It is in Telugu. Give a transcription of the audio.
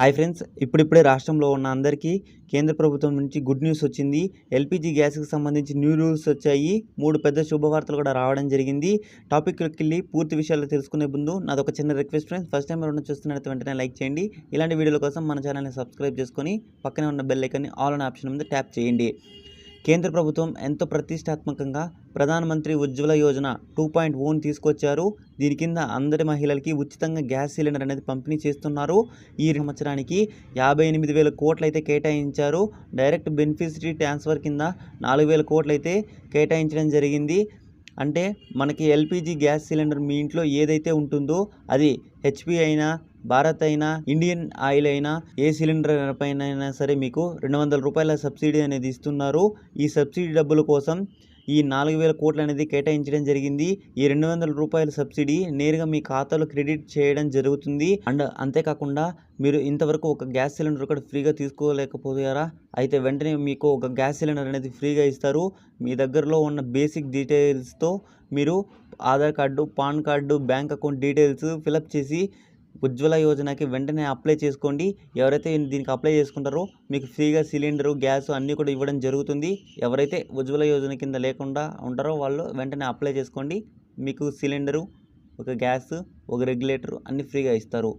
హాయ్ ఫ్రెండ్స్, ఇప్పుడిప్పుడే రాష్ట్రంలో ఉన్న అందరికీ కేంద్ర ప్రభుత్వం నుంచి గుడ్ న్యూస్ వచ్చింది. ఎల్పిజి గ్యాస్కి సంబంధించి న్యూ రూల్స్ వచ్చాయి. 3 పెద్ద శుభవార్తలు కూడా రావడం జరిగింది. టాపిక్లోకి వెళ్ళి పూర్తి విషయాలు తెలుసుకునే ముందు నాదొక చిన్న రిక్వెస్ట్ ఫ్రెండ్స్, ఫస్ట్ టైం ఎవరైనా చూస్తున్నట్టు వెంటనే లైక్ చేయండి. ఇలాంటి వీడియోల కోసం మన ఛానల్ని సబ్స్క్రైబ్ చేసుకొని పక్కనే ఉన్న బెల్ ఐకాన్ని ఆల్ అనే ఆప్షన్ మీద ట్యాప్ చేయండి. కేంద్ర ప్రభుత్వం ఎంతో ప్రతిష్టాత్మకంగా ప్రధానమంత్రి ఉజ్వల యోజన 2.0 తీసుకొచ్చారు. దీని కింద అందరి మహిళలకి ఉచితంగా గ్యాస్ సిలిండర్ అనేది పంపిణీ చేస్తున్నారు. ఈ సంవత్సరానికి 58,000 కోట్లు అయితే కేటాయించారు. డైరెక్ట్ బెనిఫిషరీ ట్రాన్స్ఫర్ కింద 4,000 కోట్లు అయితే కేటాయించడం జరిగింది. అంటే మనకి ఎల్పిజి గ్యాస్ సిలిండర్ మీ ఇంట్లో ఏదైతే ఉంటుందో అది హెచ్పి అయినా, భారత్ అయినా, ఇండియన్ ఆయిల్ అయినా, ఏ సిలిండర్ పైన అయినా సరే మీకు 200 రూపాయల సబ్సిడీ అనేది ఇస్తున్నారు. ఈ సబ్సిడీ డబ్బుల కోసం ఈ 4,000 కోట్లు అనేది కేటాయించడం జరిగింది. ఈ 200 రూపాయల సబ్సిడీ నేరుగా మీ ఖాతాలో క్రెడిట్ చేయడం జరుగుతుంది. అండ్ అంతేకాకుండా మీరు ఇంతవరకు ఒక గ్యాస్ సిలిండర్ కూడా ఫ్రీగా తీసుకోలేకపోయారా? అయితే వెంటనే మీకు ఒక గ్యాస్ సిలిండర్ అనేది ఫ్రీగా ఇస్తారు. మీ దగ్గరలో ఉన్న బేసిక్ డీటెయిల్స్తో మీరు Aadhaar card, pan card, bank account details fill up చేసి ఉజ్వల యోజనకి వెంటనే అప్లై చేసుకోండి. ఎవరైతే దీనికి అప్లై చేసుకుంటారో మీకు ఫ్రీగా సిలిండరు, గ్యాస్ అన్నీ కూడా ఇవ్వడం జరుగుతుంది. ఎవరైతే ఉజ్వల యోజన కింద లేకుండా ఉంటారో వాళ్ళు వెంటనే అప్లై చేసుకోండి. మీకు సిలిండరు, ఒక గ్యాస్, ఒక రెగ్యులేటర్ అన్నీ ఫ్రీగా ఇస్తారు.